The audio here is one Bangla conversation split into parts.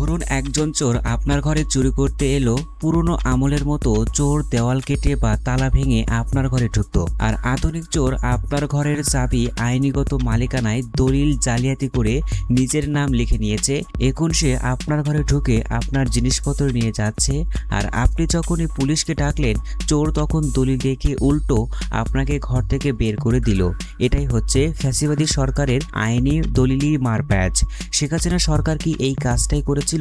ধরুন একজন চোর আপনার ঘরে চুরি করতে এলো। পুরনো আমলের মতো চোর দেওয়াল কেটে বা তালা ভেঙে আপনার ঘরে ঢুকতো, আর আধুনিক চোর আপনার ঘরের চাবি আইনিগত মালিকানায় দলিল জালিয়াতি করে নিজের নাম লিখে নিয়েছে। এখন সে আপনার ঘরে ঢুকে আপনার জিনিসপত্র নিয়ে যাচ্ছে, আর আপনি যখনই পুলিশকে ডাকলেন চোর তখন দলিল দেখে উল্টো আপনাকে ঘর থেকে বের করে দিল। এটাই হচ্ছে ফ্যাসিবাদী সরকারের আইনি দলিলি মারপ্যাচ। শেখ হাসিনা সরকার কি এই কাজটাই করেছিল?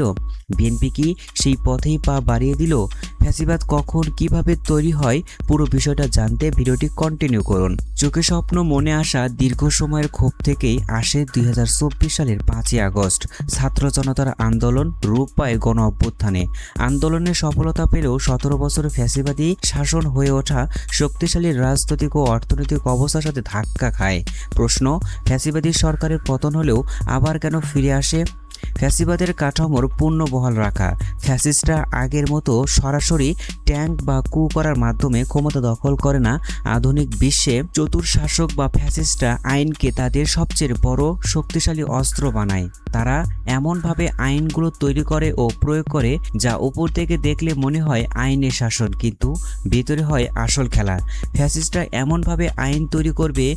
বিএনপি কি সেই পথেই পা বাড়িয়ে দিল? ফ্যাসিবাদ কখন কিভাবে তৈরি হয়, পুরো বিষয়টা জানতে ভিডিওটি কন্টিনিউ করুন। চোখে স্বপ্ন মনে আসা দীর্ঘ সময়ের ক্ষোভ থেকেই আসে 2024 সালের 5ই আগস্ট। ছাত্র জনতার আন্দোলন রূপ পায় গণ অভ্যুত্থানে। আন্দোলনের সফলতা পেলেও 17 বছর ফ্যাসিবাদী শাসন হয়ে ওঠা শক্তিশালী রাজনৈতিক ও অর্থনৈতিক অবস্থার সাথে ধাক্কা খায়। প্রশ্ন, ফ্যাসিবাদী সরকারের পতন হলেও আবার কেন ফিরে আসে? ফ্যাসিবাদের কাঠামোর পূর্ণ বহাল রাখা। ফ্যাসিস্টরা আগের মতো সরাসরি ট্যাঙ্ক বা কু করার মাধ্যমে ক্ষমতা দখল করে না। আধুনিক বিশ্বে চতুর শাসক বা ফ্যাসিস্টরা আইনকে তাদের সবচেয়ে বড় শক্তিশালী অস্ত্র বানায়। তারা এমনভাবে আইনগুলো তৈরি করে ও প্রয়োগ করে যা উপর থেকে দেখলে মনে হয় আইনের শাসন, কিন্তু ভিতরে হয় আসল খেলা। ফ্যাসিস্টরা এমনভাবে আইন তৈরি করবে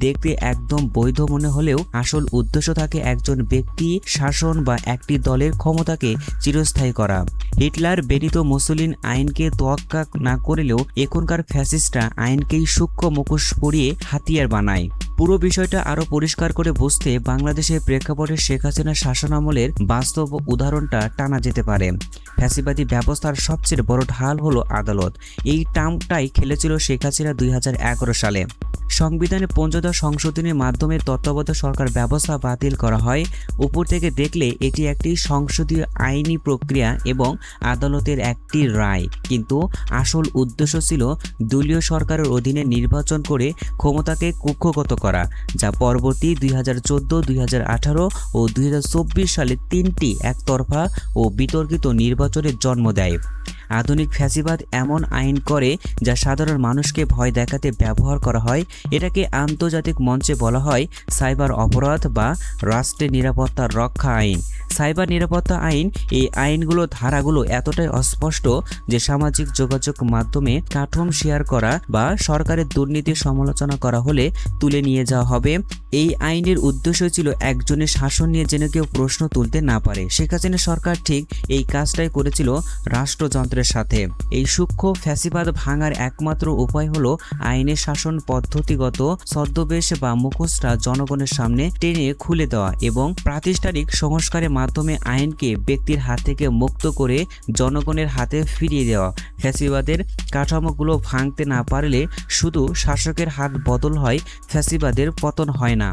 দেখতে একদম বৈধ মনে হলেও আসল উদ্দেশ্য থাকে একজন ব্যক্তি শাসন বা একটি দলের ক্ষমতাকে চিরস্থায়ী করা। হিটলার, বেনিতো মুসোলিন আইনকে তোয়াক্কা না করলেও এখনকার ফ্যাসিস্টরা আইনকেই সূক্ষ্ম মুখোশ পরিয়ে হাতিয়ার বানায়। পুরো বিষয়টা আরও পরিষ্কার করে বুঝতে বাংলাদেশের প্রেক্ষাপটে শেখ হাসিনার শাসনামলের বাস্তব উদাহরণটা টানা যেতে পারে। ফ্যাসিবাদী ব্যবস্থার সবচেয়ে বড় ঢাল হলো আদালত। এই টার্মটাই খেলেছিল শেখ হাসিনা 2011 সালে। সংবিধানে 15 সংশোধনীর মাধ্যমে তত্ত্বাবধায়ক সরকার ব্যবস্থা বাতিল করা হয়। উপর থেকে দেখলে এটি একটি সংসদীয় আইনি প্রক্রিয়া এবং আদালতের একটি রায়, কিন্তু আসল উদ্দেশ্য ছিল দলীয় সরকারের অধীনে নির্বাচন করে ক্ষমতাকে কুক্ষগত করা, যা পরবর্তী 2014, 2018 ও 2024 সালে 3টি একতরফা ও বিতর্কিত নির্বাচনের জন্ম দেয়। আধুনিক ফ্যাসিবাদ এমন আইন করে যা সাধারণ মানুষকে ভয় দেখাতে ব্যবহার করা হয়। এটাকে আন্তর্জাতিক মঞ্চে বলা হয় সাইবার অপরাধ বা রাষ্ট্রের নিরাপত্তা রক্ষা আইন। সাইবার নিরাপত্তা আইন, এই ধারাগুলো এতটাই অস্পষ্ট যে সামাজিক যোগাযোগ মাধ্যমে কাঠামো শেয়ার করা বা সরকারের দুর্নীতির সমালোচনা করা হলে তুলে নিয়ে যাওয়া হবে। এই আইনের উদ্দেশ্য ছিল একজনের শাসন নিয়ে যেন কেউ প্রশ্ন তুলতে না পারে। শেখ হাসিনা সরকার ঠিক এই কাজটাই করেছিল রাষ্ট্রযন্ত্রের সাথে। এই সূক্ষ্ম ফ্যাসিবাদ ভাঙার একমাত্র উপায় হলো আইনের শাসন পদ্ধতিগত ছদ্মবেশ বা মুখোশটা জনগণের সামনে টেনে খুলে দেওয়া এবং প্রাতিষ্ঠানিক সংস্কারের মাধ্যমে আইনকে ব্যক্তির হাত থেকে মুক্ত করে জনগণের হাতে ফিরিয়ে দেওয়া। ফ্যাসিবাদের কাঠামোগুলো ভাঙতে না পারলে শুধু শাসকের হাত বদল হয়, ফ্যাসিবাদের পতন হয় না।